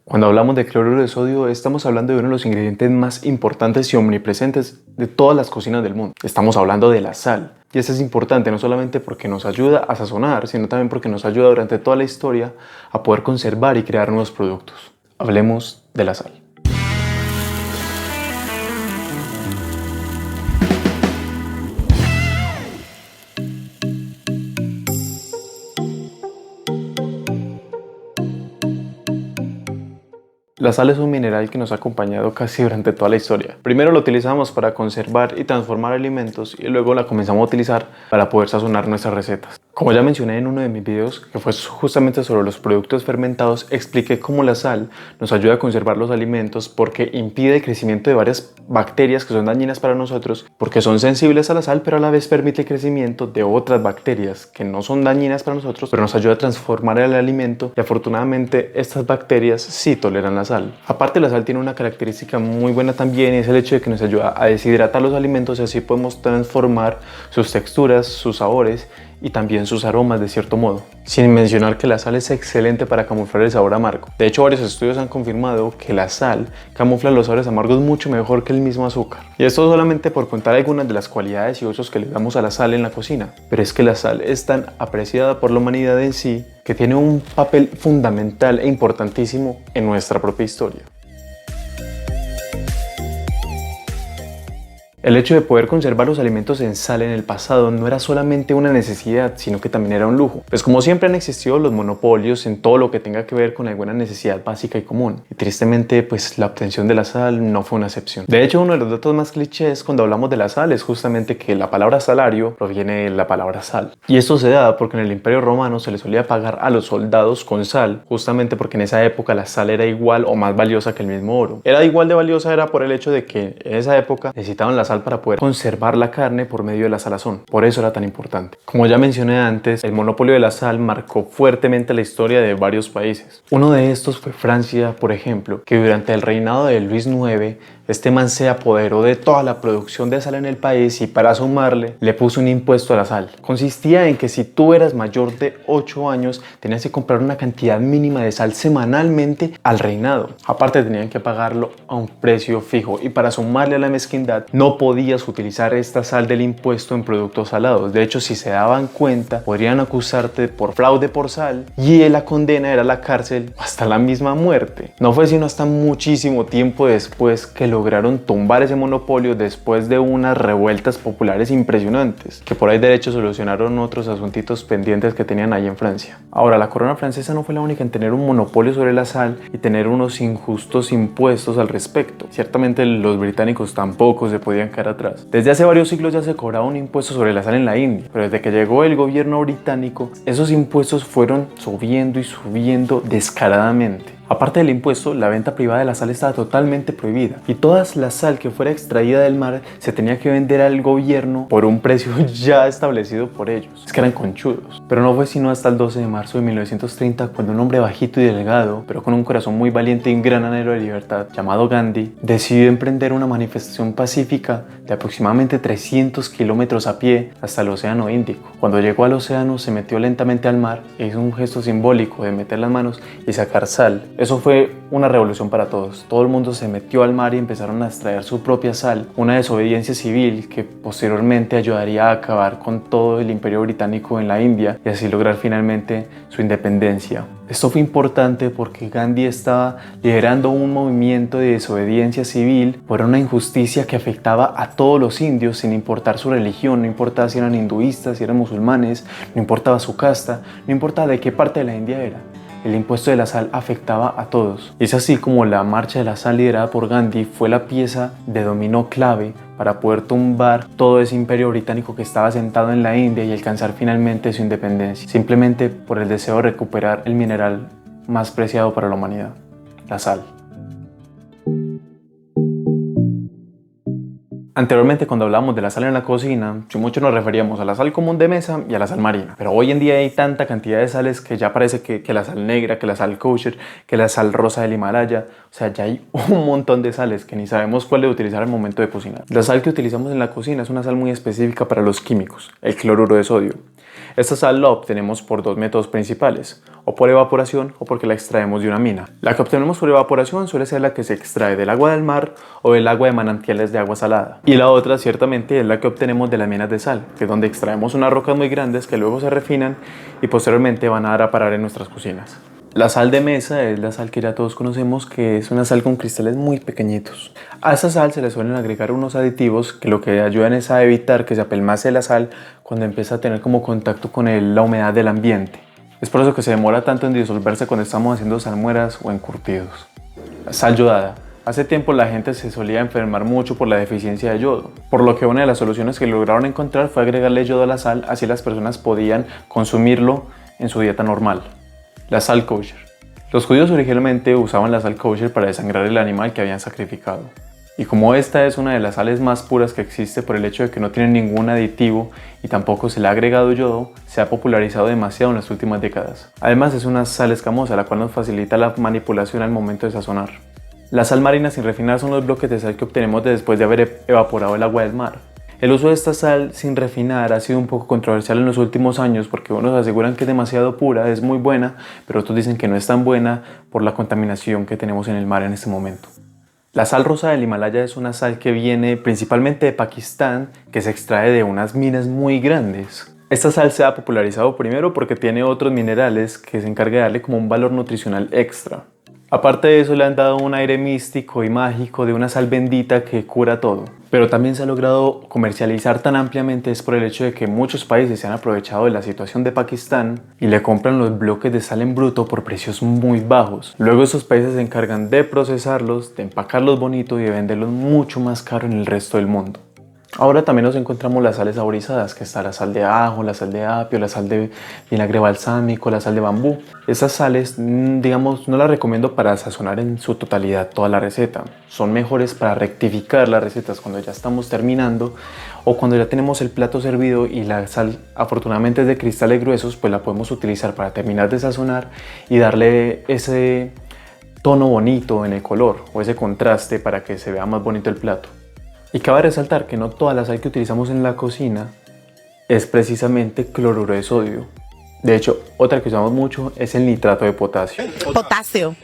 Cuando hablamos de cloruro de sodio, estamos hablando de uno de los ingredientes más importantes y omnipresentes de todas las cocinas del mundo. Estamos hablando de la sal. Y eso es importante no solamente porque nos ayuda a sazonar, sino también porque nos ayuda durante toda la historia a poder conservar y crear nuevos productos. Hablemos de la sal. La sal es un mineral que nos ha acompañado casi durante toda la historia. Primero lo utilizamos para conservar y transformar alimentos y luego la comenzamos a utilizar para poder sazonar nuestras recetas. Como ya mencioné en uno de mis videos, que fue justamente sobre los productos fermentados, expliqué cómo la sal nos ayuda a conservar los alimentos porque impide el crecimiento de varias bacterias que son dañinas para nosotros, porque son sensibles a la sal, pero a la vez permite el crecimiento de otras bacterias que no son dañinas para nosotros, pero nos ayuda a transformar el alimento y afortunadamente estas bacterias sí toleran la sal. Aparte, la sal tiene una característica muy buena también y es el hecho de que nos ayuda a deshidratar los alimentos y así podemos transformar sus texturas, sus sabores y también sus aromas de cierto modo. Sin mencionar que la sal es excelente para camuflar el sabor amargo. De hecho, varios estudios han confirmado que la sal camufla los sabores amargos mucho mejor que el mismo azúcar. Y esto solamente por contar algunas de las cualidades y usos que le damos a la sal en la cocina. Pero es que la sal es tan apreciada por la humanidad en sí que tiene un papel fundamental e importantísimo en nuestra propia historia. El hecho de poder conservar los alimentos en sal en el pasado no era solamente una necesidad, sino que también era un lujo. Pues como siempre han existido los monopolios en todo lo que tenga que ver con alguna necesidad básica y común. Y tristemente, pues la obtención de la sal no fue una excepción. De hecho, uno de los datos más clichés cuando hablamos de la sal es justamente que la palabra salario proviene de la palabra sal. Y esto se da porque en el Imperio Romano se le solía pagar a los soldados con sal, justamente porque en esa época la sal era igual o más valiosa que el mismo oro. Era igual de valiosa era por el hecho de que en esa época necesitaban la sal para poder conservar la carne por medio de la salazón. Por eso era tan importante. Como ya mencioné antes, el monopolio de la sal marcó fuertemente la historia de varios países. Uno de estos fue Francia, por ejemplo, que durante el reinado de Luis IX, este man se apoderó de toda la producción de sal en el país y para sumarle le puso un impuesto a la sal. Consistía en que si tú eras mayor de 8 años tenías que comprar una cantidad mínima de sal semanalmente al reinado. Aparte tenían que pagarlo a un precio fijo y para sumarle a la mezquindad no podías utilizar esta sal del impuesto en productos salados. De hecho, si se daban cuenta podrían acusarte por fraude por sal y la condena era la cárcel hasta la misma muerte. No fue sino hasta muchísimo tiempo después que lograron tumbar ese monopolio después de unas revueltas populares impresionantes, que por ahí de hecho solucionaron otros asuntitos pendientes que tenían ahí en Francia. Ahora, la corona francesa no fue la única en tener un monopolio sobre la sal y tener unos injustos impuestos al respecto. Ciertamente los británicos tampoco se podían quedar atrás. Desde hace varios siglos ya se cobraba un impuesto sobre la sal en la India, pero desde que llegó el gobierno británico, esos impuestos fueron subiendo y subiendo descaradamente. Aparte del impuesto, la venta privada de la sal estaba totalmente prohibida y toda la sal que fuera extraída del mar se tenía que vender al gobierno por un precio ya establecido por ellos. Es que eran conchudos. Pero no fue sino hasta el 12 de marzo de 1930 cuando un hombre bajito y delgado, pero con un corazón muy valiente y un gran anhelo de libertad, llamado Gandhi, decidió emprender una manifestación pacífica de aproximadamente 300 kilómetros a pie hasta el Océano Índico. Cuando llegó al océano se metió lentamente al mar e hizo un gesto simbólico de meter las manos y sacar sal. Eso fue una revolución para todos. Todo el mundo se metió al mar y empezaron a extraer su propia sal. Una desobediencia civil que posteriormente ayudaría a acabar con todo el imperio británico en la India y así lograr finalmente su independencia. Esto fue importante porque Gandhi estaba liderando un movimiento de desobediencia civil por una injusticia que afectaba a todos los indios sin importar su religión, no importaba si eran hinduistas, si eran musulmanes, no importaba su casta, no importaba de qué parte de la India era. El impuesto de la sal afectaba a todos. Es así como la marcha de la sal liderada por Gandhi fue la pieza de dominó clave para poder tumbar todo ese imperio británico que estaba sentado en la India y alcanzar finalmente su independencia, simplemente por el deseo de recuperar el mineral más preciado para la humanidad, la sal. Anteriormente, cuando hablábamos de la sal en la cocina, mucho nos referíamos a la sal común de mesa y a la sal marina. Pero hoy en día hay tanta cantidad de sales que ya parece que la sal negra, que la sal kosher, que la sal rosa del Himalaya. O sea, ya hay un montón de sales que ni sabemos cuál de utilizar al momento de cocinar. La sal que utilizamos en la cocina es una sal muy específica para los químicos, el cloruro de sodio. Esta sal la obtenemos por dos métodos principales, o por evaporación o porque la extraemos de una mina. La que obtenemos por evaporación suele ser la que se extrae del agua del mar o del agua de manantiales de agua salada. Y la otra ciertamente es la que obtenemos de las minas de sal, que es donde extraemos unas rocas muy grandes que luego se refinan y posteriormente van a dar a parar en nuestras cocinas. La sal de mesa es la sal que ya todos conocemos, que es una sal con cristales muy pequeñitos. A esa sal se le suelen agregar unos aditivos que lo que ayudan es a evitar que se apelmace la sal cuando empieza a tener como contacto con la humedad del ambiente. Es por eso que se demora tanto en disolverse cuando estamos haciendo salmueras o encurtidos. La sal yodada. Hace tiempo la gente se solía enfermar mucho por la deficiencia de yodo, por lo que una de las soluciones que lograron encontrar fue agregarle yodo a la sal, así las personas podían consumirlo en su dieta normal. La sal kosher. Los judíos originalmente usaban la sal kosher para desangrar el animal que habían sacrificado. Y como esta es una de las sales más puras que existe por el hecho de que no tiene ningún aditivo y tampoco se le ha agregado yodo, se ha popularizado demasiado en las últimas décadas. Además es una sal escamosa, la cual nos facilita la manipulación al momento de sazonar. La sal marina sin refinar son los bloques de sal que obtenemos después de haber evaporado el agua del mar. El uso de esta sal sin refinar ha sido un poco controversial en los últimos años porque unos aseguran que es demasiado pura, es muy buena, pero otros dicen que no es tan buena por la contaminación que tenemos en el mar en este momento. La sal rosa del Himalaya es una sal que viene principalmente de Pakistán, que se extrae de unas minas muy grandes. Esta sal se ha popularizado primero porque tiene otros minerales que se encargan de darle como un valor nutricional extra. Aparte de eso le han dado un aire místico y mágico de una sal bendita que cura todo. Pero también se ha logrado comercializar tan ampliamente es por el hecho de que muchos países se han aprovechado de la situación de Pakistán y le compran los bloques de sal en bruto por precios muy bajos. Luego esos países se encargan de procesarlos, de empacarlos bonito y de venderlos mucho más caro en el resto del mundo. Ahora también nos encontramos las sales saborizadas, que está la sal de ajo, la sal de apio, la sal de vinagre balsámico, la sal de bambú. Estas sales, digamos, no las recomiendo para sazonar en su totalidad toda la receta. Son mejores para rectificar las recetas cuando ya estamos terminando o cuando ya tenemos el plato servido y la sal afortunadamente es de cristales gruesos, pues la podemos utilizar para terminar de sazonar y darle ese tono bonito en el color o ese contraste para que se vea más bonito el plato. Y cabe resaltar que no toda la sal que utilizamos en la cocina es precisamente cloruro de sodio. De hecho, otra que usamos mucho es el nitrato de potasio. Potasio.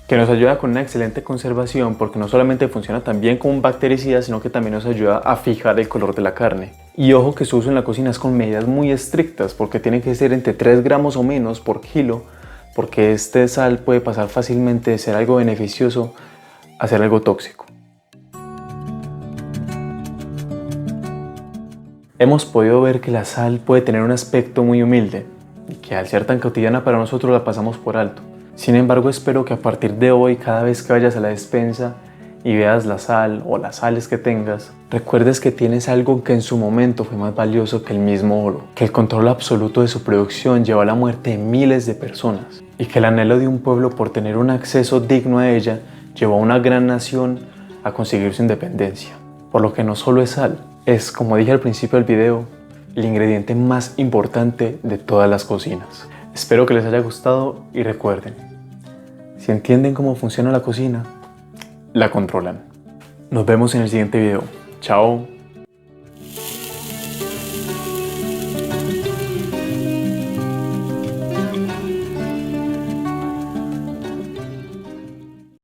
Que nos ayuda con una excelente conservación porque no solamente funciona tan bien como un bactericida, sino que también nos ayuda a fijar el color de la carne. Y ojo que su uso en la cocina es con medidas muy estrictas porque tiene que ser entre 3 gramos o menos por kilo, porque este sal puede pasar fácilmente de ser algo beneficioso a ser algo tóxico. Hemos podido ver que la sal puede tener un aspecto muy humilde y que al ser tan cotidiana para nosotros la pasamos por alto. Sin embargo, espero que a partir de hoy, cada vez que vayas a la despensa y veas la sal o las sales que tengas, recuerdes que tienes algo que en su momento fue más valioso que el mismo oro, que el control absoluto de su producción llevó a la muerte de miles de personas y que el anhelo de un pueblo por tener un acceso digno a ella llevó a una gran nación a conseguir su independencia. Por lo que no solo es sal, es, como dije al principio del video, el ingrediente más importante de todas las cocinas. Espero que les haya gustado y recuerden, si entienden cómo funciona la cocina, la controlan. Nos vemos en el siguiente video. Chao.